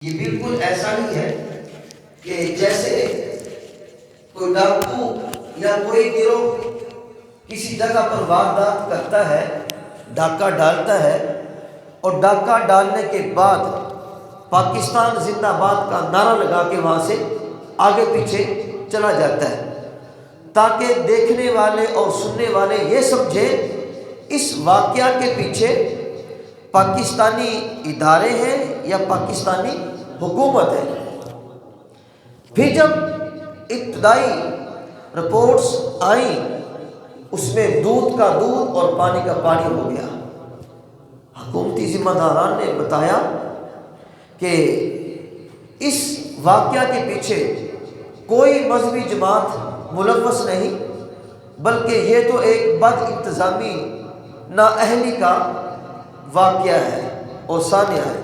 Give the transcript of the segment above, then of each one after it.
یہ بالکل ایسا ہی ہے کہ جیسے کوئی ڈاکو یا کوئی گروہ کسی جگہ پر واردات کرتا ہے، ڈاکہ ڈالتا ہے، اور ڈاکہ ڈالنے کے بعد پاکستان زندہ باد کا نعرہ لگا کے وہاں سے آگے پیچھے چلا جاتا ہے، تاکہ دیکھنے والے اور سننے والے یہ سمجھیں اس واقعہ کے پیچھے پاکستانی ادارے ہیں یا پاکستانی حکومت ہے۔ پھر جب ابتدائی رپورٹس آئیں، اس میں دودھ کا دودھ اور پانی کا پانی ہو گیا۔ حکومتی ذمہ داران نے بتایا کہ اس واقعہ کے پیچھے کوئی مذہبی جماعت ملوث نہیں، بلکہ یہ تو ایک بد انتظامی نااہلی کا واقعہ ہے اور سانحہ ہے۔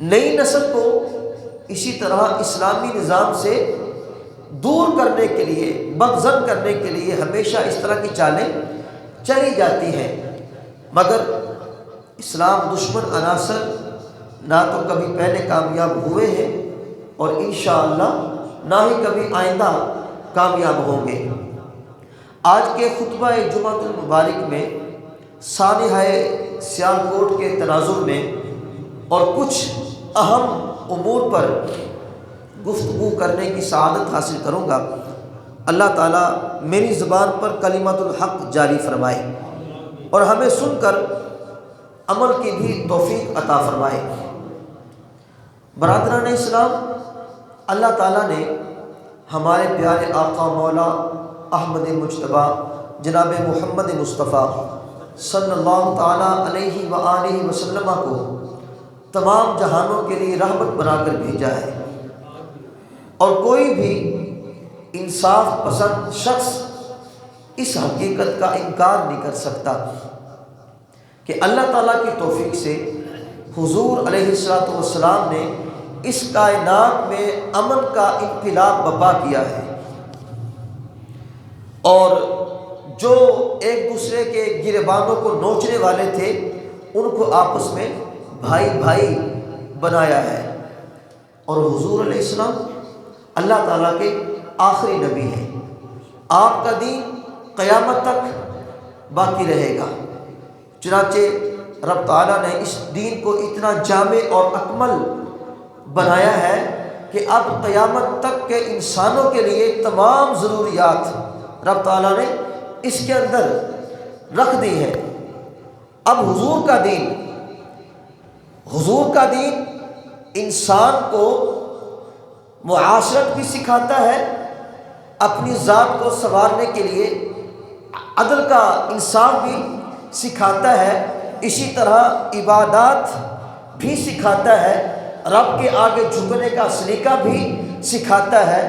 نئی نسل کو اسی طرح اسلامی نظام سے دور کرنے کے لیے، بدظن کرنے کے لیے ہمیشہ اس طرح کی چالیں چلی جاتی ہیں، مگر اسلام دشمن عناصر نہ تو کبھی پہلے کامیاب ہوئے ہیں اور انشاءاللہ نہ ہی کبھی آئندہ کامیاب ہوں گے۔ آج کے خطبہ جمعۃ المبارک میں سانحہ سیالکوٹ کے تناظر میں اور کچھ اہم امور پر گفتگو کرنے کی سعادت حاصل کروں گا۔ اللہ تعالیٰ میری زبان پر کلمۃ الحق جاری فرمائے اور ہمیں سن کر عمل کی بھی توفیق عطا فرمائے۔ برادران اسلام، اللہ تعالیٰ نے ہمارے پیارے آقا مولا احمد مجتبیٰ جناب محمد مصطفیٰ صلی اللہ تعالیٰ علیہ وآلہ وسلم کو تمام جہانوں کے لیے رحمت بنا کر بھیجا ہے، اور کوئی بھی انصاف پسند شخص اس حقیقت کا انکار نہیں کر سکتا کہ اللہ تعالیٰ کی توفیق سے حضور علیہ السلام نے اس کائنات میں امن کا انقلاب برپا کیا ہے، اور جو ایک دوسرے کے گریبانوں کو نوچنے والے تھے ان کو آپس میں بھائی بھائی بنایا ہے۔ اور حضور علیہ السلام اللہ تعالیٰ کے آخری نبی ہیں، آپ کا دین قیامت تک باقی رہے گا۔ چنانچہ رب تعالیٰ نے اس دین کو اتنا جامع اور اکمل بنایا ہے کہ اب قیامت تک کے انسانوں کے لیے تمام ضروریات رب تعالیٰ نے اس کے اندر رکھ دی ہے۔ اب حضور کا دین انسان کو معاشرت بھی سکھاتا ہے، اپنی ذات کو سنوارنے کے لیے عدل کا انصاف بھی سکھاتا ہے، اسی طرح عبادات بھی سکھاتا ہے، رب کے آگے جھکنے کا سلیقہ بھی سکھاتا ہے،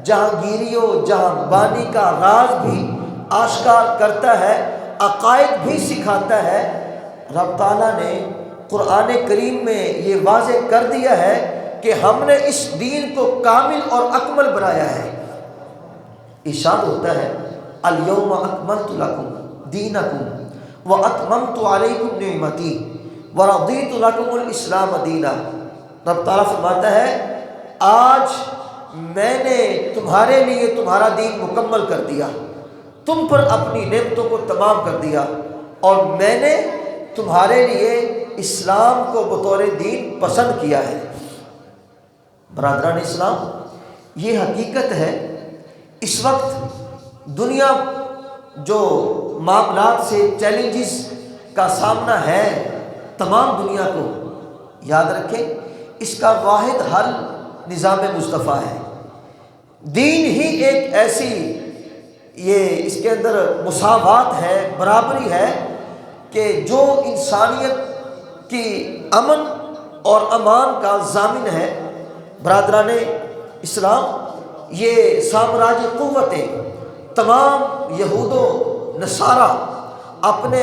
جہانگیری و جہاں بانی کا راز بھی آشکار کرتا ہے، عقائد بھی سکھاتا ہے۔ رب تعالیٰ نے قرآن کریم میں یہ واضح کر دیا ہے کہ ہم نے اس دین کو کامل اور اکمل بنایا ہے۔ ارشاد ہوتا ہے الیوم اکملت لکم دینکم واتممت علیکم نعمتی ورضیت لکم الاسلام دینا۔ رب تعالیٰ فرماتا ہے آج میں نے تمہارے لیے تمہارا دین مکمل کر دیا، تم پر اپنی نعمتوں کو تمام کر دیا، اور میں نے تمہارے لیے اسلام کو بطور دین پسند کیا ہے۔ برادران اسلام، یہ حقیقت ہے اس وقت دنیا جو معاملات سے چیلنجز کا سامنا ہے، تمام دنیا کو یاد رکھیں اس کا واحد حل نظام مصطفیٰ ہے۔ دین ہی ایک ایسی، یہ اس کے اندر مساوات ہے، برابری ہے کہ جو انسانیت کی امن اور امان کا ضامن ہے۔ برادران اسلام، یہ سامراجی قوتیں، تمام یہود و نصارہ اپنے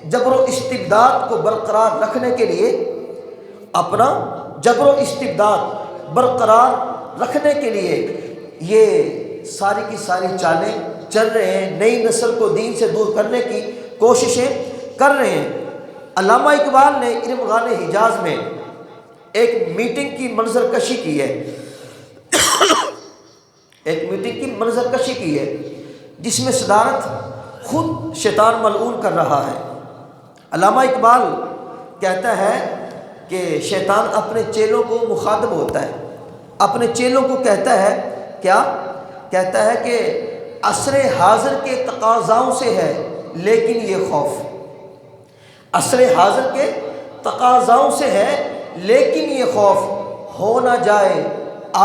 جبر و استبداد کو برقرار رکھنے کے لیے، اپنا جبر و استبداد برقرار رکھنے کے لیے یہ ساری کی ساری چالیں چل رہے ہیں، نئی نسل کو دین سے دور کرنے کی کوششیں کر رہے ہیں۔ علامہ اقبال نے ارمغان حجاز میں ایک میٹنگ کی منظر کشی کی ہے ایک میٹنگ کی منظر کشی کی ہے جس میں صدارت خود شیطان ملعون کر رہا ہے۔ علامہ اقبال کہتا ہے کہ شیطان اپنے چیلوں کو مخاطب ہوتا ہے، اپنے چیلوں کو کہتا ہے کیا کہتا ہے کہ عصر حاضر کے تقاضاؤں سے ہے لیکن یہ خوف، عصر حاضر کے تقاضاؤں سے ہے لیکن یہ خوف، ہو نہ جائے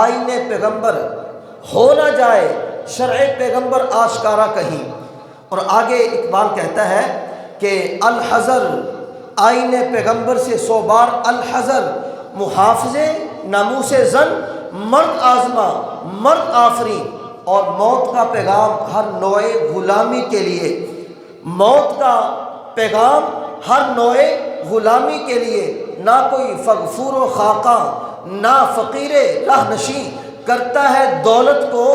آئین پیغمبر، ہو نہ جائے شرع پیغمبر آشکارا کہیں۔ اور آگے اقبال کہتا ہے کہ الحذر آئین پیغمبر سے 100 بار الحذر، محافظ ناموس زن مرد آزما مرد آفری، اور موت کا پیغام ہر نوع غلامی کے لیے، موت کا پیغام ہر نوع غلامی کے لیے، نہ کوئی فغفور و خاقہ نہ فقیر راہ نشیں، کرتا ہے دولت کو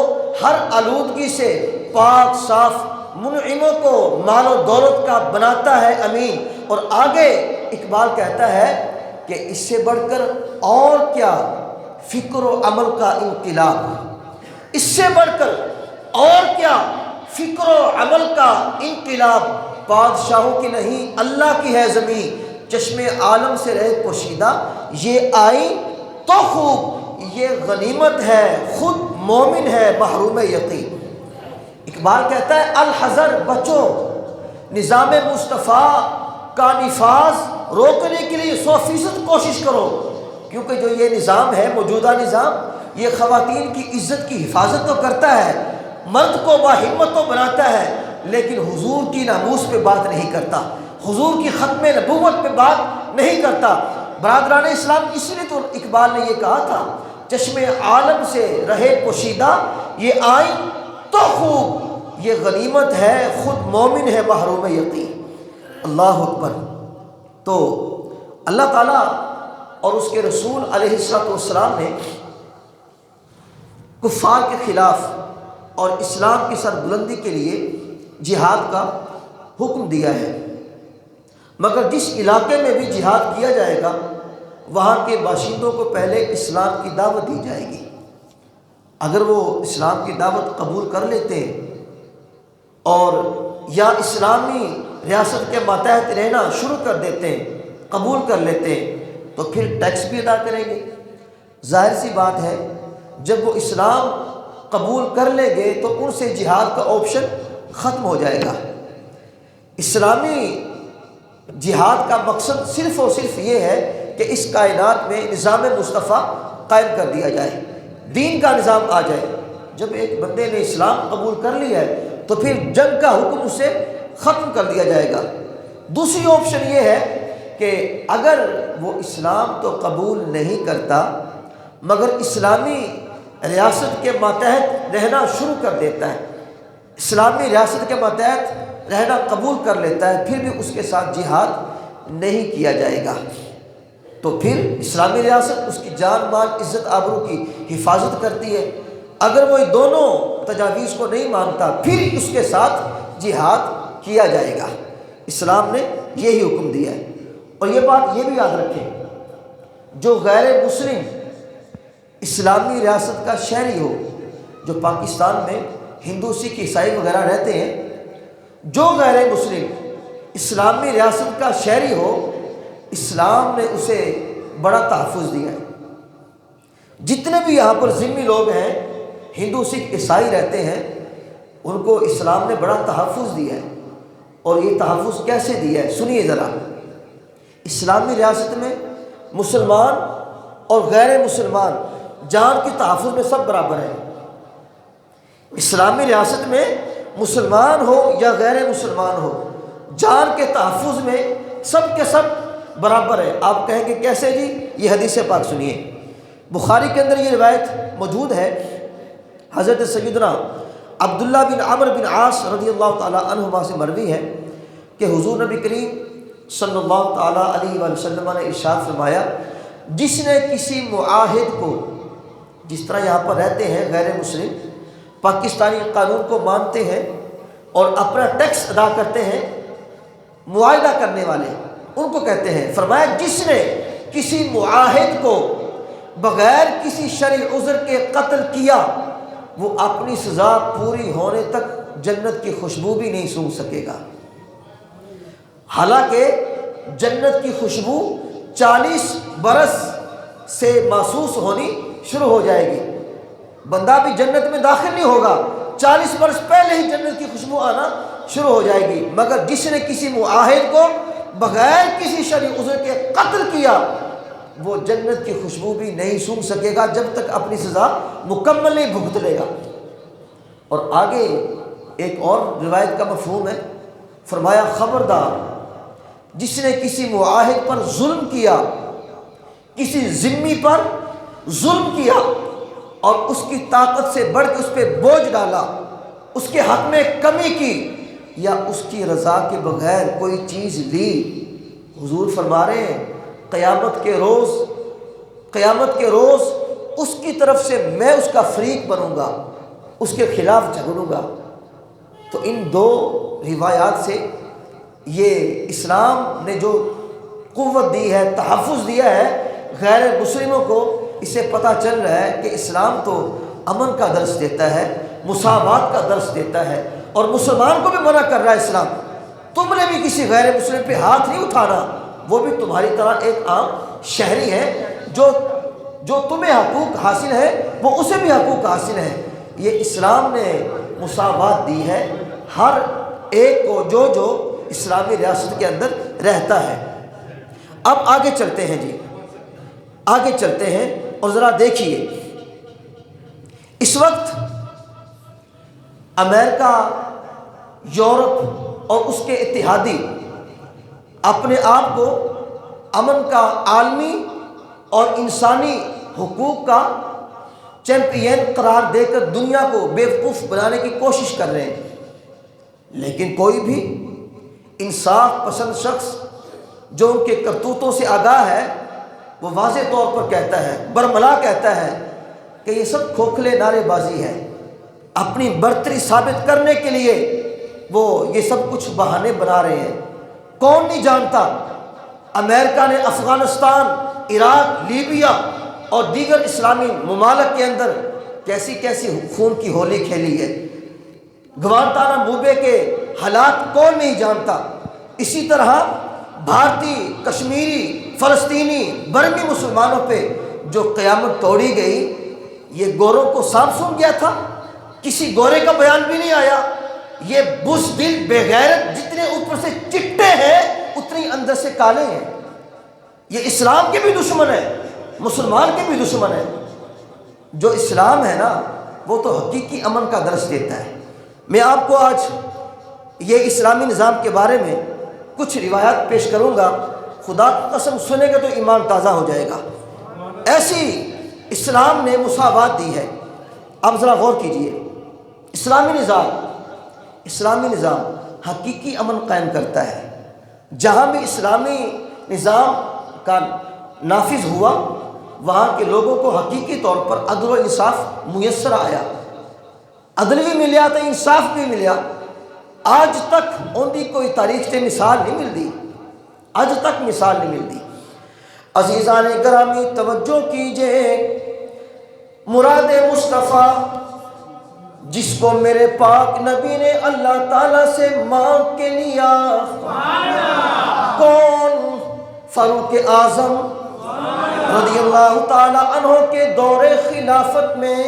ہر آلودگی سے پاک صاف، منعموں کو مال و دولت کا بناتا ہے امین۔ اور آگے اقبال کہتا ہے کہ اس سے بڑھ کر اور کیا فکر و عمل کا انقلاب، اس سے بڑھ کر اور کیا فکر و عمل کا انقلاب، بادشاہوں کی نہیں اللہ کی ہے زمین، چشم عالم سے رہے پوشیدہ، یہ آئی تو خوب یہ غنیمت ہے، خود مومن ہے محروم یقین۔ اقبال کہتا ہے الحذر، بچو، نظام مصطفیٰ کا نفاذ روکنے کے لیے 100% کوشش کرو، کیونکہ جو یہ نظام ہے، موجودہ نظام، یہ خواتین کی عزت کی حفاظت تو کرتا ہے، مرد کو باہمت تو بناتا ہے، لیکن حضور کی ناموس پہ بات نہیں کرتا، حضور کی ختم نبوت پہ بات نہیں کرتا۔ برادران اسلام، اس لیے تو اقبال نے یہ کہا تھا چشم عالم سے رہے پوشیدہ، یہ آئین تو خوب یہ غنیمت ہے، خود مومن ہے محروم یقین۔ اللہ اکبر۔ تو اللہ تعالیٰ اور اس کے رسول علیہ السلام نے کفار کے خلاف اور اسلام کی سربلندی کے لیے جہاد کا حکم دیا ہے، مگر جس علاقے میں بھی جہاد کیا جائے گا وہاں کے باشندوں کو پہلے اسلام کی دعوت دی جائے گی۔ اگر وہ اسلام کی دعوت قبول کر لیتے ہیں اور یا اسلامی ریاست کے ماتحت رہنا شروع کر دیتے ہیں، قبول کر لیتے ہیں، تو پھر ٹیکس بھی ادا کریں گے۔ ظاہر سی بات ہے جب وہ اسلام قبول کر لیں گے تو ان سے جہاد کا آپشن ختم ہو جائے گا۔ اسلامی جہاد کا مقصد صرف اور صرف یہ ہے کہ اس کائنات میں نظام مصطفیٰ قائم کر دیا جائے، دین کا نظام آ جائے۔ جب ایک بندے نے اسلام قبول کر لیا ہے تو پھر جنگ کا حکم اسے ختم کر دیا جائے گا۔ دوسری آپشن یہ ہے کہ اگر وہ اسلام تو قبول نہیں کرتا مگر اسلامی ریاست کے ماتحت رہنا شروع کر دیتا ہے، اسلامی ریاست کے ماتحت رہنا قبول کر لیتا ہے، پھر بھی اس کے ساتھ جہاد نہیں کیا جائے گا، تو پھر اسلامی ریاست اس کی جان مال عزت آبرو کی حفاظت کرتی ہے۔ اگر وہ دونوں تجاویز کو نہیں مانتا پھر اس کے ساتھ جہاد کیا جائے گا۔ اسلام نے یہی حکم دیا ہے۔ اور یہ بات یہ بھی یاد رکھیں، جو غیر مسلم اسلامی ریاست کا شہری ہو، جو پاکستان میں ہندو سکھ عیسائی وغیرہ رہتے ہیں، جو غیر مسلم اسلامی ریاست کا شہری ہو، اسلام نے اسے بڑا تحفظ دیا ہے۔ جتنے بھی یہاں پر ذمہ لوگ ہیں، ہندو سکھ عیسائی رہتے ہیں، ان کو اسلام نے بڑا تحفظ دیا ہے۔ اور یہ تحفظ کیسے دیا ہے سنیے ذرا۔ اسلامی ریاست میں مسلمان اور غیر مسلمان جان کی تحفظ میں سب برابر ہیں۔ اسلامی ریاست میں مسلمان ہو یا غیر مسلمان ہو، جان کے تحفظ میں سب کے سب برابر ہے۔ آپ کہیں گے کیسے جی؟ یہ حدیث پاک سنیے، بخاری کے اندر یہ روایت موجود ہے، حضرت سیدنا عبداللہ بن عمرو بن عاص رضی اللہ تعالیٰ عنہما سے مروی ہے کہ حضور نبی کریم صلی اللہ تعالیٰ علیہ وآلہ وسلم نے ارشاد فرمایا، جس نے کسی معاہد کو، جس طرح یہاں پر رہتے ہیں غیر مسلم، پاکستانی قانون کو مانتے ہیں اور اپنا ٹیکس ادا کرتے ہیں، معاہدہ کرنے والے ان کو کہتے ہیں، فرمایا جس نے کسی معاہد کو بغیر کسی شرعی عذر کے قتل کیا، وہ اپنی سزا پوری ہونے تک جنت کی خوشبو بھی نہیں سونگھ سکے گا۔ حالانکہ جنت کی خوشبو 40 برس سے محسوس ہونی شروع ہو جائے گی۔ بندہ بھی جنت میں داخل نہیں ہوگا، 40 برس پہلے ہی جنت کی خوشبو آنا شروع ہو جائے گی، مگر جس نے کسی معاہد کو بغیر کسی شرعی عذر کے قتل کیا، وہ جنت کی خوشبو بھی نہیں سونگھ سکے گا جب تک اپنی سزا مکمل نہیں بھگت لے گا۔ اور آگے ایک اور روایت کا مفہوم ہے، فرمایا خبردار جس نے کسی معاہد پر ظلم کیا، کسی ذمی پر ظلم کیا اور اس کی طاقت سے بڑھ کے اس پہ بوجھ ڈالا، اس کے حق میں کمی کی یا اس کی رضا کے بغیر کوئی چیز لی، حضور فرما رہے ہیں قیامت کے روز اس کی طرف سے میں اس کا فریق بنوں گا، اس کے خلاف جھگڑوں گا۔ تو ان دو روایات سے یہ اسلام نے جو قوت دی ہے، تحفظ دیا ہے غیر مسلموں کو، اسے پتہ چل رہا ہے کہ اسلام تو امن کا درس دیتا ہے، مساوات کا درس دیتا ہے، اور مسلمان کو بھی منع کر رہا ہے اسلام، تم نے بھی کسی غیر مسلم پہ ہاتھ نہیں اٹھانا، وہ بھی تمہاری طرح ایک عام شہری ہے، جو تمہیں حقوق حاصل ہے وہ اسے بھی حقوق حاصل ہے۔ یہ اسلام نے مساوات دی ہے ہر ایک کو جو اسلامی ریاست کے اندر رہتا ہے۔ اب آگے چلتے ہیں جی، آگے چلتے ہیں اور ذرا دیکھیے اس وقت امریکہ، یورپ اور اس کے اتحادی اپنے آپ کو امن کا عالمی اور انسانی حقوق کا چیمپئن قرار دے کر دنیا کو بیوقوف بنانے کی کوشش کر رہے ہیں، لیکن کوئی بھی انصاف پسند شخص جو ان کے کرتوتوں سے آگاہ ہے وہ واضح طور پر کہتا ہے، برملا کہتا ہے کہ یہ سب کھوکھلے نعرے بازی ہے، اپنی برتری ثابت کرنے کے لیے وہ یہ سب کچھ بہانے بنا رہے ہیں۔ کون نہیں جانتا امریکہ نے افغانستان، عراق، لیبیا اور دیگر اسلامی ممالک کے اندر کیسی کیسی خون کی ہولی کھیلی ہے، گوانتانامو بے کے حالات کون نہیں جانتا۔ اسی طرح بھارتی، کشمیری، فلسطینی، برمی مسلمانوں پہ جو قیامت توڑی گئی، یہ گوروں کو سانپ سونگھ گیا تھا، کسی گورے کا بیان بھی نہیں آیا۔ یہ بزدل بے غیرت جتنے اوپر سے چٹے ہیں اتنی اندر سے کالے ہیں، یہ اسلام کے بھی دشمن ہے، مسلمان کے بھی دشمن ہے۔ جو اسلام ہے نا وہ تو حقیقی امن کا درس دیتا ہے۔ میں آپ کو آج یہ اسلامی نظام کے بارے میں کچھ روایات پیش کروں گا، خدا کی قسم سنیں گے تو ایمان تازہ ہو جائے گا۔ ایسی اسلام نے مساوات دی ہے۔ اب ذرا غور کیجئے، اسلامی نظام حقیقی امن قائم کرتا ہے۔ جہاں بھی اسلامی نظام کا نافذ ہوا وہاں کے لوگوں کو حقیقی طور پر عدل و انصاف میسر آیا، عدل بھی ملیا تو انصاف بھی ملیا۔ آج تک ان کی کوئی تاریخ سے مثال نہیں ملتی، آج تک مثال نہیں ملتی۔ عزیزان گرامی توجہ کیجئے، مراد مصطفیٰ جس کو میرے پاک نبی نے اللہ تعالیٰ سے مانگ کے لیا، کون؟ فاروق اعظم رضی اللہ تعالیٰ عنہ کے دور خلافت میں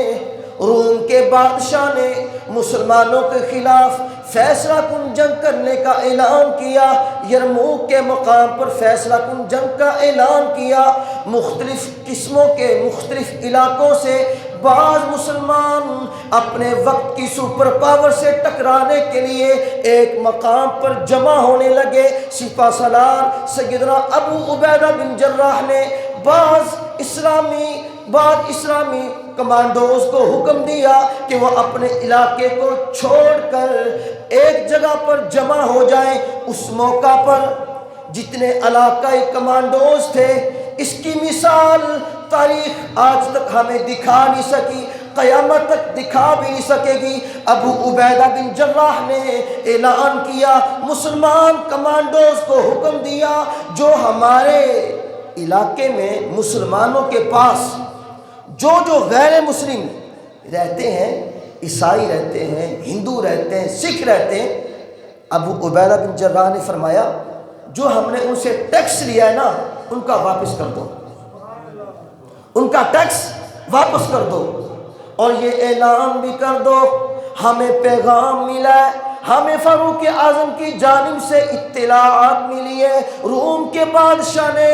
روم کے بادشاہ نے مسلمانوں کے خلاف فیصلہ کن جنگ کرنے کا اعلان کیا، یرموک کے مقام پر فیصلہ کن جنگ کا اعلان کیا۔ مختلف قسموں کے مختلف علاقوں سے بعض مسلمان اپنے وقت کی سپر پاور سے ٹکرانے کے لیے ایک مقام پر جمع ہونے لگے۔ سپہ سالار سیدنا ابو عبیدہ بن جراح نے بعض اسلامی کمانڈوز کو حکم دیا کہ وہ اپنے علاقے کو چھوڑ کر ایک جگہ پر جمع ہو جائیں۔ اس موقع پر جتنے علاقائی کمانڈوز تھے، اس کی مثال تاریخ آج تک ہمیں دکھا نہیں سکی، قیامت تک دکھا بھی نہیں سکے گی۔ ابو عبیدہ بن جراح نے اعلان کیا، مسلمان کمانڈوز کو حکم دیا جو ہمارے علاقے میں مسلمانوں کے پاس جو غیر مسلم رہتے ہیں، عیسائی رہتے ہیں، ہندو رہتے ہیں، سکھ رہتے ہیں، ابو عبیدہ بن جراح نے فرمایا جو ہم نے ان سے ٹیکس لیا ہے نا ان کا واپس کر دو، ان کا ٹیکس واپس کر دو، اور یہ اعلان بھی کر دو ہمیں پیغام ملا ہے، ہمیں فاروق اعظم کی جانب سے اطلاعات ملی ہے، روم کے بادشاہ نے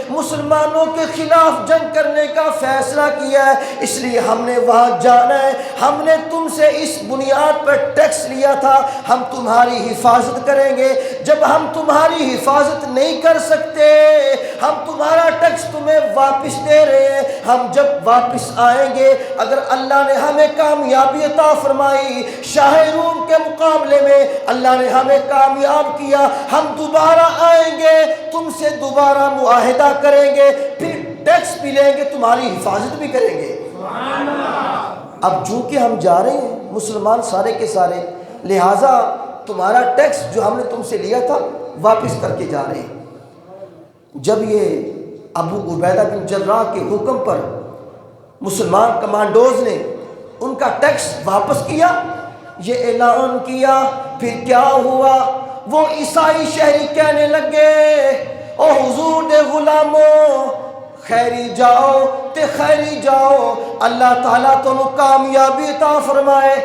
مسلمانوں کے خلاف جنگ کرنے کا فیصلہ کیا ہے، اس لیے ہم نے وہاں جانا ہے، ہم نے تم سے اس بنیاد پر ٹیکس لیا تھا، ہم تمہاری حفاظت کریں گے، جب ہم تمہاری حفاظت نہیں کر سکتے ہم تمہارا ٹیکس تمہیں واپس دے رہے ہیں، ہم جب واپس آئیں گے اگر اللہ نے ہمیں کامیابی عطا فرمائی، شاہ روم کے مقابلے میں اللہ نے ہمیں کامیاب کیا، ہم دوبارہ آئیں گے، تم سے دوبارہ معاہدہ کریں گے، پھر ٹیکس بھی لیں گے، تمہاری حفاظت بھی کریں گے۔ اب چونکہ ہم جا رہے ہیں مسلمان سارے کے سارے، لہٰذا تمہارا ٹیکس جو ہم نے تم سے لیا تھا واپس کر کے جا رہے ہیں۔ جب یہ ابو عبیدہ بن جراح کے حکم پر مسلمان کمانڈوز نے ان کا ٹیکس واپس کیا، یہ اعلان کیا، پھر کیا ہوا؟ وہ عیسائی شہری کہنے لگے او حضور دے غلاموں خیری جاؤ تے خیری جاؤ، اللہ تعالیٰ تمہیں کامیابی عطا فرمائے۔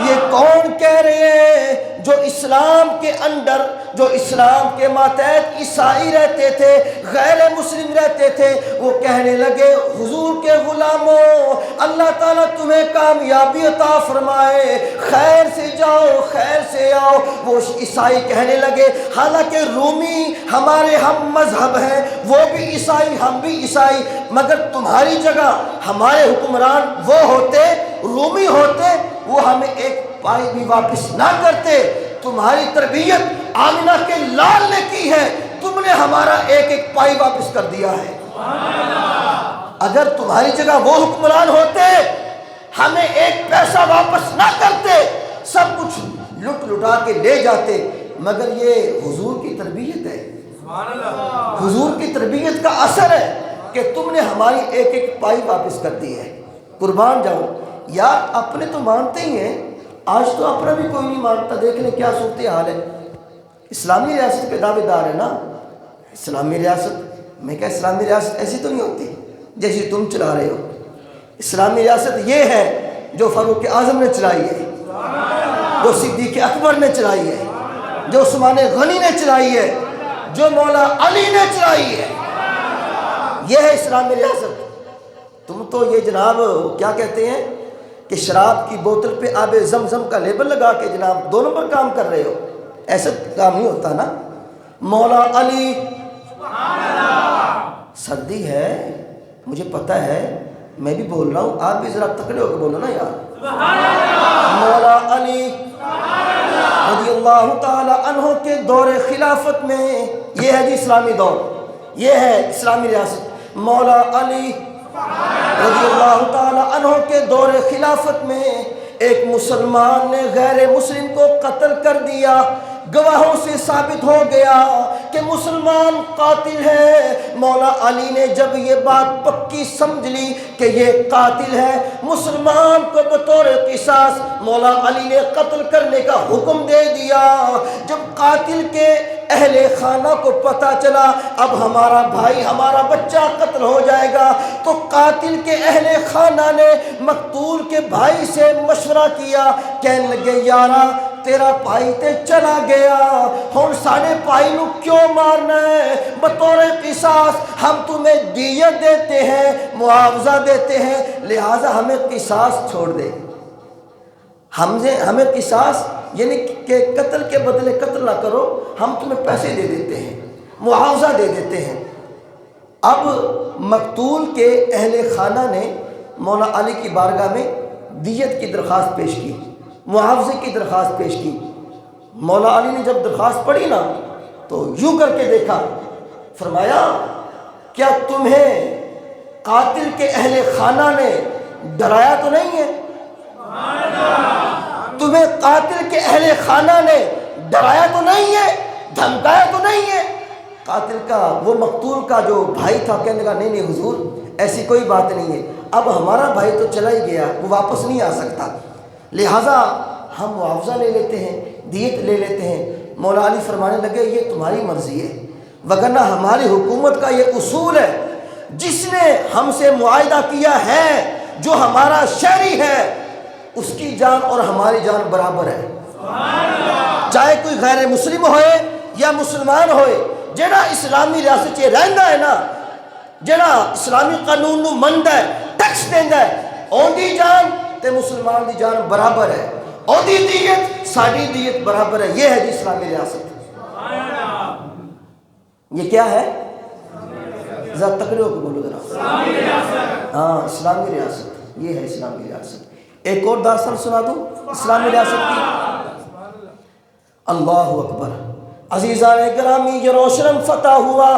یہ کون کہہ رہے ہیں؟ جو اسلام کے اندر، جو اسلام کے ماتحت عیسائی رہتے تھے، غیر مسلم رہتے تھے، وہ کہنے لگے حضور کے غلاموں اللہ تعالیٰ تمہیں کامیابی عطا فرمائے، خیر سے جاؤ خیر سے آؤ۔ وہ عیسائی کہنے لگے حالانکہ رومی ہمارے ہم مذہب ہیں، وہ بھی عیسائی ہم بھی عیسائی، مگر تمہاری جگہ ہمارے حکمران وہ ہوتے، رومی ہوتے، وہ ہمیں ایک پائی بھی واپس نہ کرتے، تمہاری تربیت آمنہ کے لال نے کی ہے، تم نے ہمارا ایک ایک پائی واپس کر دیا ہے۔ اگر تمہاری جگہ وہ حکمران ہوتے ہمیں ایک پیسہ واپس نہ کرتے، سب کچھ لٹ لٹا کے لے جاتے، مگر یہ حضور کی تربیت ہے، حضور کی تربیت کا اثر ہے کہ تم نے ہماری ایک ایک پائی واپس کر دی ہے۔ قربان جاؤ یار، اپنے تو مانتے ہی ہیں، آج تو اپنا بھی کوئی نہیں مانتا، دیکھ لیں کیا صورتحال ہے۔ اسلامی ریاست کے دعوے دار ہے نا، اسلامی ریاست، میں کہا اسلامی ریاست ایسی تو نہیں ہوتی جیسی تم چلا رہے ہو، اسلامی ریاست یہ ہے جو فاروق اعظم نے چلائی ہے، جو صدیق اکبر نے چلائی ہے، جو عثمان غنی نے چلائی ہے، جو مولا علی نے چلائی ہے، یہ ہے اسلامی ریاست۔ تم تو یہ جناب کیا کہتے ہیں کہ شراب کی بوتل پہ آب زمزم کا لیبل لگا کے جناب 2 نمبر کام کر رہے ہو، ایسا کام نہیں ہوتا نا۔ مولا علی، سردی ہے مجھے پتہ ہے، میں بھی بول رہا ہوں، آپ بھی ذرا تکڑے ہو کے بولو نا یار۔ مولا علی رضی اللہ تعالی عنہ کے دور خلافت میں، یہ ہے جی اسلامی دور، یہ ہے اسلامی ریاست۔ مولا علی رضی اللہ تعالی عنہ کے دور خلافت میں ایک مسلمان نے غیر مسلم کو قتل کر دیا، گواہوں سے ثابت ہو گیا کہ مسلمان قاتل ہے۔ مولا علی نے جب یہ بات پکی سمجھ لی کہ یہ قاتل ہے، مسلمان کو بطور قصاص مولا علی نے قتل کرنے کا حکم دے دیا۔ جب قاتل کے اہل خانہ کو پتہ چلا اب ہمارا بھائی ہمارا بچہ قتل ہو جائے گا، تو قاتل کے اہل خانہ نے مقتول کے بھائی سے مشورہ کیا، کہنے لگے یارا تیرا بھائی تے چلا گیا، ہن ساڑے بھائی نو کیوں مارنا ہے؟ بطور قصاص ہم تمہیں دیت دیتے ہیں، معاوضہ دیتے ہیں، لہٰذا ہمیں قصاص چھوڑ دے، ہمیں قصاص یعنی کہ قتل کے بدلے قتل نہ کرو، ہم تمہیں پیسے دے دیتے ہیں، معاوضہ دے دیتے ہیں۔ اب مقتول کے اہل خانہ نے مولا علی کی بارگاہ میں دیت کی درخواست پیش کی، معاوضے کی درخواست پیش کی۔ مولا علی نے جب درخواست پڑھی نا تو یوں کر کے دیکھا، فرمایا کیا تمہیں قاتل کے اہل خانہ نے ڈرایا تو نہیں ہے؟ تمہیں قاتل کے اہل خانہ نے ڈرایا تو نہیں ہے، دھمکایا تو نہیں ہے؟ قاتل کا وہ مقتول کا جو بھائی تھا کہنے لگا نہیں نہیں حضور ایسی کوئی بات نہیں ہے، اب ہمارا بھائی تو چلا ہی گیا، وہ واپس نہیں آ سکتا، لہٰذا ہم معاوضہ لے لیتے ہیں، دیت لے لیتے ہیں۔ مولا علی فرمانے لگے یہ تمہاری مرضی ہے، وگرنہ ہماری حکومت کا یہ اصول ہے جس نے ہم سے معاہدہ کیا ہے جو ہمارا شہری ہے اس کی جان اور ہماری جان برابر ہے، چاہے کوئی غیر مسلم ہوئے یا مسلمان ہوئے، جڑا اسلامی ریاست چ رہندا ہے نا، جڑا اسلامی قانون نو مندا ہے، ٹیکس دیندا ہے، اودی جان تے مسلمان دی جان برابر ہے، اودی دیت ساری دیت برابر ہے۔ یہ ہے جی اسلامی ریاست۔ یہ کیا ہے؟ ذرا تکڑے ہو کے بولو ذرا، اسلامی ریاست۔ ہاں اسلامی ریاست، یہ ہے اسلامی ریاست۔ ایک اور داستان سنا دوں اسلامی ریاست کی۔ اللہ اکبر۔ عزیزان گرامی، یروشلم فتح ہوا،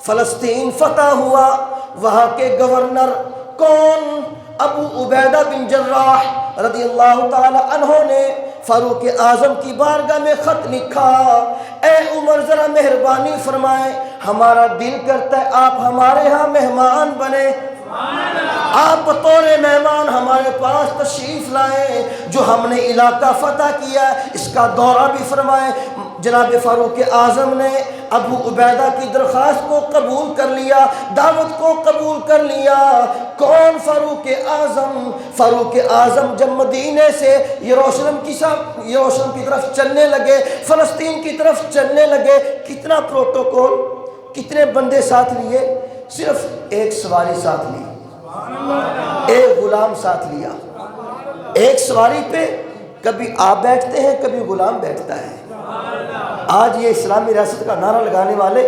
فلسطین فتح ہوا، وہاں کے گورنر کون؟ ابو عبیدہ بن جراح رضی اللہ تعالی عنہ نے فاروق اعظم کی بارگاہ میں خط لکھا، اے عمر ذرا مہربانی فرمائیں، ہمارا دل کرتا ہے آپ ہمارے ہاں مہمان بنے، آپ بطور مہمان ہمارے پاس تشریف لائیں، جو ہم نے علاقہ فتح کیا اس کا دورہ بھی فرمائیں۔ جناب فاروق اعظم نے ابو عبیدہ کی درخواست کو قبول کر لیا، دعوت کو قبول کر لیا۔ کون؟ فاروق اعظم۔ فاروق اعظم جب مدینے سے یروشلم کی طرف چلنے لگے، فلسطین کی طرف چلنے لگے، کتنا پروٹوکول، کتنے بندے ساتھ لیے؟ صرف ایک سواری ساتھ لی، ایک غلام ساتھ لیا۔ ایک سواری پہ کبھی آپ بیٹھتے ہیں کبھی غلام بیٹھتا ہے۔ آج یہ اسلامی ریاست کا نعرہ لگانے والے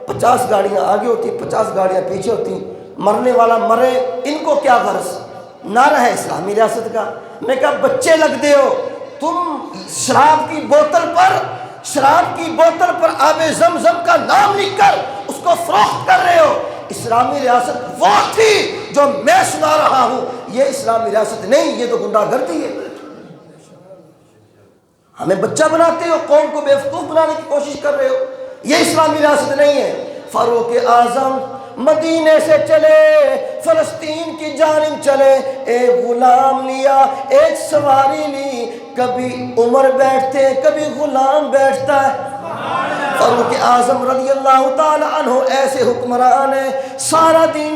50 گاڑیاں آگے ہوتی 50 گاڑیاں پیچھے ہوتی، مرنے والا مرے، ان کو کیا غرض؟ نعرہ ہے اسلامی ریاست کا۔ میں کہا بچے لگتے ہو تم، شراب کی بوتل پر آب زمزم کا نام لکھ کر اس کو فروخت کر رہے ہو۔ اسلامی ریاست وہ تھی جو میں سنا رہا ہوں، یہ اسلامی ریاست نہیں، یہ تو گنڈا گردی ہے۔ ہمیں بچہ بناتے ہو، قوم کو بیوقوف بنانے کی کوشش کر رہے ہو، یہ اسلامی ریاست نہیں ہے۔ فاروق اعظم مدینے سے چلے، فلسطین کی جانب چلے، ایک غلام لیا، ایک سواری لی، کبھی عمر بیٹھتے کبھی غلام بیٹھتا ہے۔ فاروق اعظم رضی اللہ تعالی عنہ ایسے حکمران ہیں، سارا دن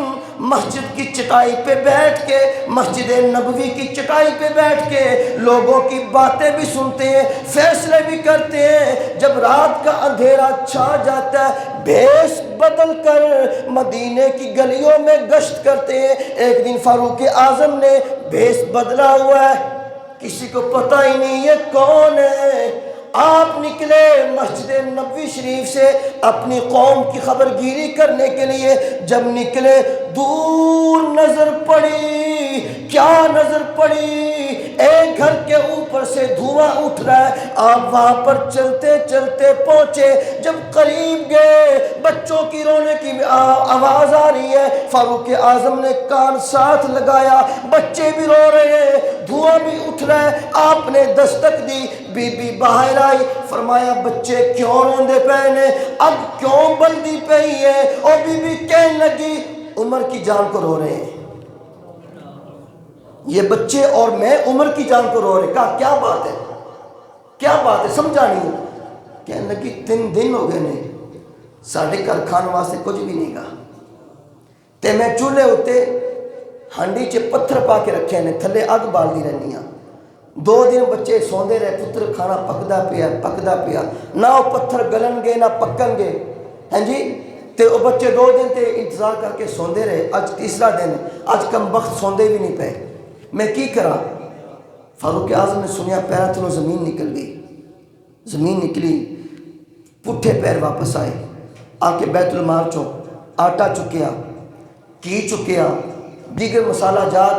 مسجد کی چٹائی پہ بیٹھ کے، مسجد نبوی کی چٹائی پہ بیٹھ کے لوگوں کی باتیں بھی سنتے ہیں، فیصلے بھی کرتے ہیں۔ جب رات کا اندھیرا چھا جاتا ہے، بھیس بدل کر مدینے کی گلیوں میں گشت کرتے ہیں۔ ایک دن فاروق اعظم نے بھیس بدلا ہوا ہے، کسی کو پتہ ہی نہیں یہ کون ہے۔ آپ نکلے مسجد نبوی شریف سے اپنی قوم کی خبر گیری کرنے کے لیے، جب نکلے دور نظر پڑی، کیا نظر پڑی؟ ایک گھر کے اوپر سے دھواں اٹھ رہا ہے۔ آپ وہاں پر چلتے چلتے پہنچے، جب قریب گئے بچوں کی رونے کی آواز آ رہی ہے۔ فاروق اعظم نے کان ساتھ لگایا، بچے بھی رو رہے ہیں، دھواں بھی اٹھ رہا ہے۔ آپ نے دستک دی، بی بی باہر آئی، فرمایا بچے کیوں روندے پے نے، اب کیوں بلدی پئی ہے؟ اور بی بی کہنے لگی عمر کی جان کو رو رہے ہیں یہ بچے اور میں عمر کی جان کو رو رہے۔ کہا کیا بات ہے، کیا بات ہے، سمجھا نہیں۔ کہنے لگی 3 دن ہو گئے نے ساڑھے گھر کھان واسطے کچھ بھی نہیں گا، تے میں چولہے ہوتے ہانڈی چ پتھر پا کے رکھے نے، تھلے اگ بالدی رہنی ہاں۔ 2 دن بچے سوندے رہے، پتر کھانا پکدا پیا، نہ وہ پتھر گلن گے نہ پکن گے، ہاں جی۔ تے وہ بچے 2 دن تے انتظار کر کے سوندے رہے، اج تیسرا دن، اج کم وقت سوندے بھی نہیں پے، میں کی کرا؟ فاروق اعظم نے سنیا پیروں تلوں زمین نکل گئی، زمین نکلی، پٹھے پیر واپس آئے، آ کے بیت المال چوں آٹا چکیا، کی چکیا، دیگر مسالہ جات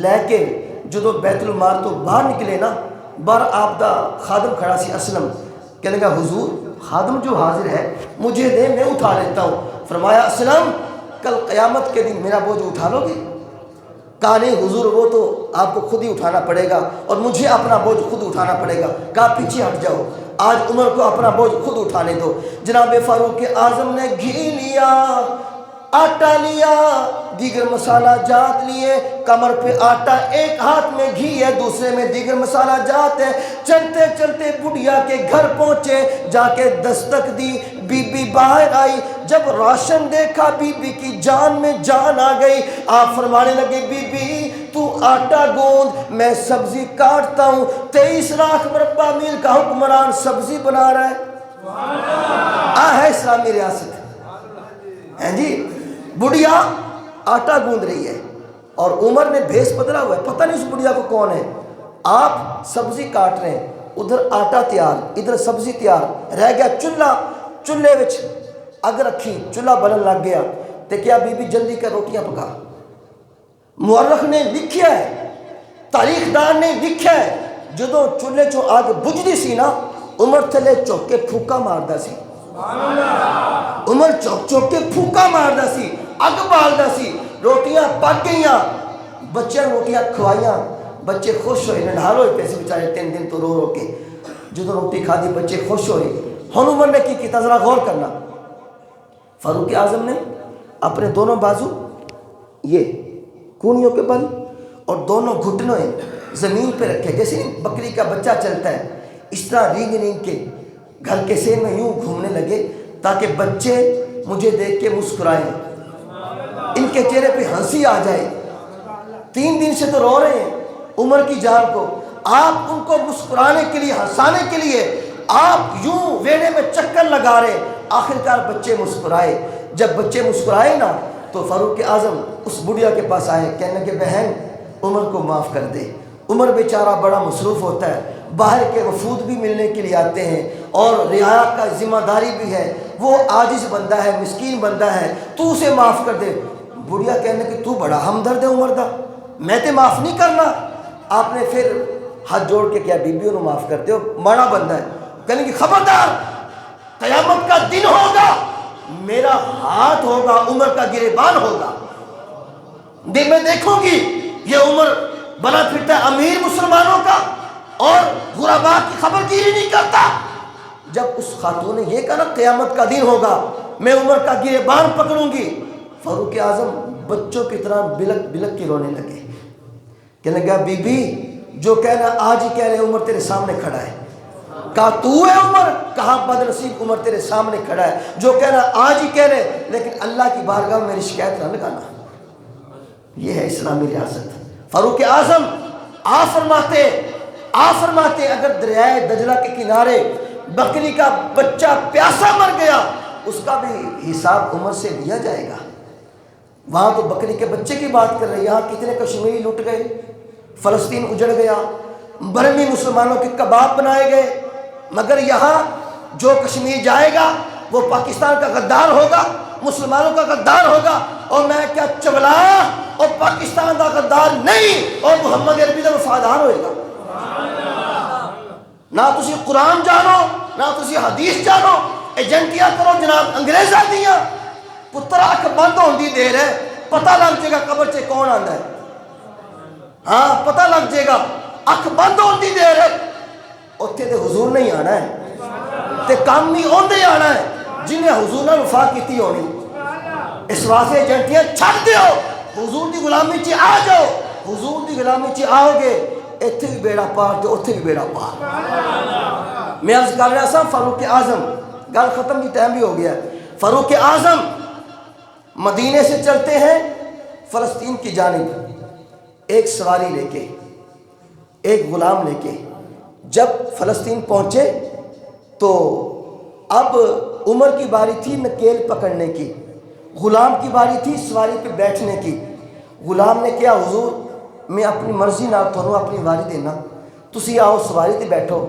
لے کے جدو بیت المال تو باہر نکلے نا، باہر آپ دا خادم کھڑا سی اسلم، کہنے لگا حضور خادم جو حاضر ہے مجھے دے، میں اٹھا لیتا ہوں۔ فرمایا اسلم کل قیامت کے دن میرا بوجھ اٹھا لو گے؟ کہا نہیں حضور وہ تو آپ کو خود ہی اٹھانا پڑے گا اور مجھے اپنا بوجھ خود اٹھانا پڑے گا۔ کہا پیچھے ہٹ جاؤ، آج عمر کو اپنا بوجھ خود اٹھانے دو۔ جناب فاروق اعظم نے گھی لیا، آٹا لیا، دیگر مسالہ جات لیے، کمر پہ آٹا، ایک ہاتھ میں گھی ہے، دوسرے میں دیگر مسالہ جات ہے۔ چلتے چلتے بڑھیا کے گھر پہنچے، جا کے دستک دی، بی بی باہر آئی، جب راشن دیکھا بی بی کی جان میں جان آ گئی۔ آپ فرمانے لگے بی بی تو آٹا گوندھ، میں سبزی کاٹتا ہوں۔ 23 لاکھ مربع میل کا حکمران سبزی بنا رہا ہے۔ ہے اسلامی ریاست ہیں جی۔ بڑھیا آٹا گوندھ رہی ہے اور عمر نے بھیس بدلا ہوا ہے، پتہ نہیں اس بڑھیا کو کون ہے۔ آپ سبزی کاٹ رہے ہیں، ادھر آٹا تیار، ادھر سبزی تیار، رہ گیا چولہا، چولہے وچ اگ رکھی، چولہا بلن لگ گیا تے کیا بی بی جلدی کر روٹیاں پکا۔ مورخ نے لکھیا ہے، تاریخ دان نے لکھیا ہے، جدوں چولہے چوں آگ بجھدی سی نا، عمر تھلے چوک کے پھوکا ماردا سی۔ عمر چوک چوک کے پھوکا ماردا سی، اگ بالدا سی، روٹیاں پک گئیاں، بچے روٹیاں کھوائیاں، بچے خوش ہوئے، ننھال ہوئے پیسے بچارے 3 دن تو رو رو کے، جدوں روٹی کھا دی بچے خوش ہوئے۔ ہن عمر نے کی کیتا ذرا غور کرنا، فاروق اعظم نے اپنے دونوں بازو یہ کونیوں کے بل اور دونوں گھٹنوں زمین پہ رکھے، جیسے بکری کا بچہ چلتا ہے اس طرح رینگ رینگ کے گھر کے سین میں یوں گھومنے لگے تاکہ بچے مجھے دیکھ کے مسکرائیں، ان کے چہرے پہ ہنسی آ جائے۔ 3 دن سے تو رو رہے ہیں عمر کی جان کو، آپ ان کو مسکرانے کے لیے، ہنسانے کے لیے آپ یوں ویڑے میں چکر لگا رہے۔ آخرکار بچے مسکرائے، جب بچے مسکرائے نا تو فاروق اعظم اس بڑھیا کے پاس آئے، کہنے کہ بہن عمر کو معاف کر دے، عمر بیچارہ بڑا مصروف ہوتا ہے، باہر کے وفود بھی ملنے کے لیے آتے ہیں اور رعایا کا ذمہ داری بھی ہے، وہ عاجز بندہ ہے، مسکین بندہ ہے، تو اسے معاف کر دے۔ بڑھیا کہنے کہ تو بڑا ہمدرد ہے عمر دا، میں تے معاف نہیں کرنا۔ آپ نے پھر ہاتھ جوڑ کے کیا بی بی انہوں معاف کر دے، ماڑا بندہ ہے۔ کہنے کہ خبردار، قیامت کا دن ہوگا، میرا ہاتھ ہوگا، عمر کا گریبان ہوگا، میں دیکھوں گی یہ عمر بنا پھرتا ہے امیر مسلمانوں کا اور غرباء کی خبر گیری نہیں کرتا۔ جب اس خاتون نے یہ کہا نا قیامت کا دن ہوگا، میں عمر کا گریبان پکڑوں گی، فاروق اعظم بچوں کی طرح بلک بلک کے رونے لگے۔ کہنے لگا بی بی جو کہنا آج ہی کہہ رہے عمر تیرے سامنے کھڑا ہے۔ کہا تو ہے عمر؟ کہا بد نصیب عمر تیرے سامنے کھڑا ہے، جو کہنا آج ہی کہہ رہے، لیکن اللہ کی بارگاہ میں میری شکایت نہ لگانا۔ یہ ہے اسلامی ریاست۔ فاروق اعظم آپ فرماتے اگر دریائے دجلہ کے کنارے بکری کا بچہ پیاسا مر گیا اس کا بھی حساب عمر سے لیا جائے گا۔ وہاں تو بکری کے بچے کی بات کر رہے، یہاں کتنے کشمیری لٹ گئے، فلسطین اجڑ گیا، برمی مسلمانوں کے کباب بنائے گئے، مگر یہاں جو کشمیر جائے گا وہ پاکستان کا غدار ہوگا، مسلمانوں کا غدار ہوگا، اور میں کیا چولا اور پاکستان کا غدار نہیں، اور محمد عربی کا وفادار ہوئے گا۔ نہ تسی قرآن جانو، نہ تسی حدیث جانو، ایجنٹیاں کرو جناب انگریزاں دیاں، پتر اکھ بند ہون دی دیر ہے، پتہ لگ جائے گا قبر سے کون آندا ہے، ہاں پتہ لگ جائے گا، اکھ بند ہون دی دیر ہے، اتھے تے حضور نہیں آنا ہے، تے کام نہیں اوندے آنا ہے جنہیں حضور نے وفا کیتی ہونی۔ اس واسطے ایجنٹیاں چھڑ دیو، حضور دی غلامی چی آ جاؤ، حضور دی غلامی چی آؤ گے، ایتھے بھی بیڑا پار تے اتھے بھی بیڑا پار۔ میں عرض کر رہا سا فاروق اعظم، گل ختم کی ٹائم بھی ہو گیا، فاروق اعظم مدینے سے چلتے ہیں فلسطین کی جانب، ایک سواری لے کے، ایک غلام لے کے۔ جب فلسطین پہنچے تو اب عمر کی باری تھی نکیل پکڑنے کی، غلام کی باری تھی سواری پہ بیٹھنے کی۔ غلام نے کیا حضور میں اپنی مرضی نہ تھانوں اپنی واری دینا، تسی آؤ سواری تے بیٹھو،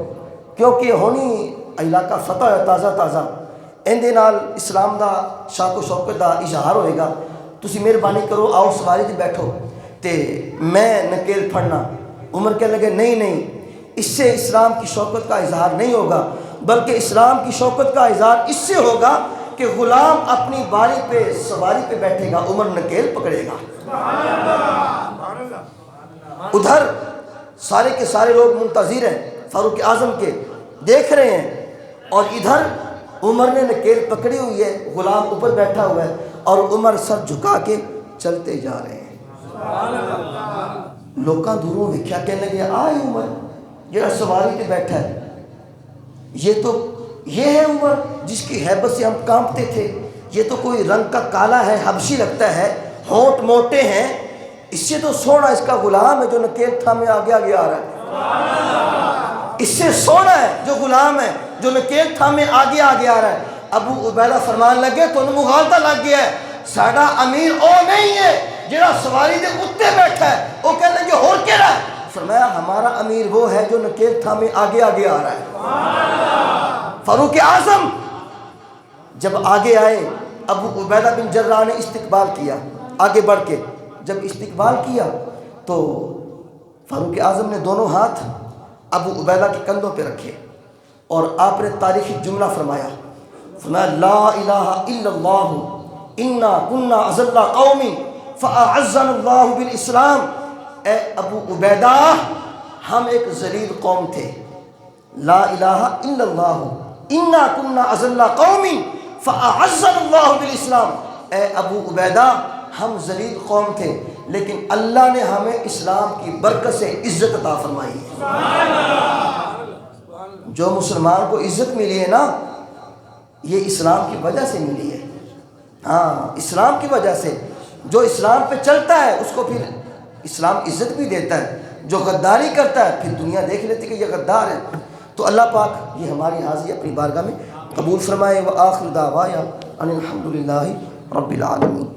کیونکہ ہونی علاقہ فتح ہے تازہ تازہ، اندے نال اسلام دا شاق و شوکت دا اظہار ہوئے گا، تسی مہربانی کرو آؤ سواری تے بیٹھو تے میں نکیل پھڑنا۔ عمر کہنے لگے نہیں، اس سے اسلام کی شوکت کا اظہار نہیں ہوگا، بلکہ اسلام کی شوکت کا اظہار اس سے ہوگا کہ غلام اپنی باری پہ سواری پہ بیٹھے گا، عمر نکیل پکڑے گا۔ ادھر سارے کے سارے لوگ منتظر ہیں فاروق اعظم کے، دیکھ رہے ہیں اور ادھر عمر نے نکیل پکڑی ہوئی ہے، غلام اوپر بیٹھا ہوا ہے، اور عمر سر جھکا کے چلتے جا رہے ہیں۔ لوکاں دوروں ویکھیا، کہنے لگے آئے عمر جڑا سواری پہ بیٹھا ہے، یہ ہے عمر جس کی ہیبت سے ہم کانپتے تھے، یہ تو کوئی رنگ کا کالا ہے، حبشی لگتا ہے، ہونٹ موٹے ہیں، اس سے تو سونا اس کا غلام ہے جو نکیل تھامے آگے آگے آ رہا ہے، اس سے سونا ہے جو غلام ہے جو نکیل تھامے آگے آگے آ رہا ہے۔ ابو عبیدہ فرمان لگے تو انہوں مغالطہ لگ گیا ہے، ساڑا امیر او نہیں ہے جڑا سواری دے اتے بیٹھا ہے، وہ کہنے لگے ہو کے رہا ہے۔ فرمایا ہمارا امیر وہ ہے جو نکیل تھامے آگے آگے آ رہا ہے۔ فاروق اعظم جب آگے آئے، ابو عبیدہ بن جراح نے استقبال کیا، آگے بڑھ کے جب استقبال کیا تو فاروق اعظم نے دونوں ہاتھ ابو عبیدہ کے کندھوں پہ رکھے اور آپ نے تاریخی جملہ فرمایا لا الہ الا اللہ انا کنا اذل قوم فاعزنا اللہ بالاسلام۔ اے ابو عبیدہ، ہم ایک ذلیل قوم تھے، لا الہ الا اللہ انا کنا اذل قوم فاعزنا اللہ بالاسلام۔ اے ابو عبیدہ، ہم ذلیل قوم تھے لیکن اللہ نے ہمیں اسلام کی برکت سے عزت عطا فرمائی ہے۔ جو مسلمان کو عزت ملی ہے نا، یہ اسلام کی وجہ سے ملی ہے۔ ہاں، اسلام کی وجہ سے۔ جو اسلام پہ چلتا ہے اس کو پھر اسلام عزت بھی دیتا ہے، جو غداری کرتا ہے پھر دنیا دیکھ لیتی کہ یہ غدار ہے۔ تو اللہ پاک یہ ہماری حاضری اپنی بارگاہ میں قبول فرمائے۔ وآخر دعوانا ان الحمد للہ رب العالمین۔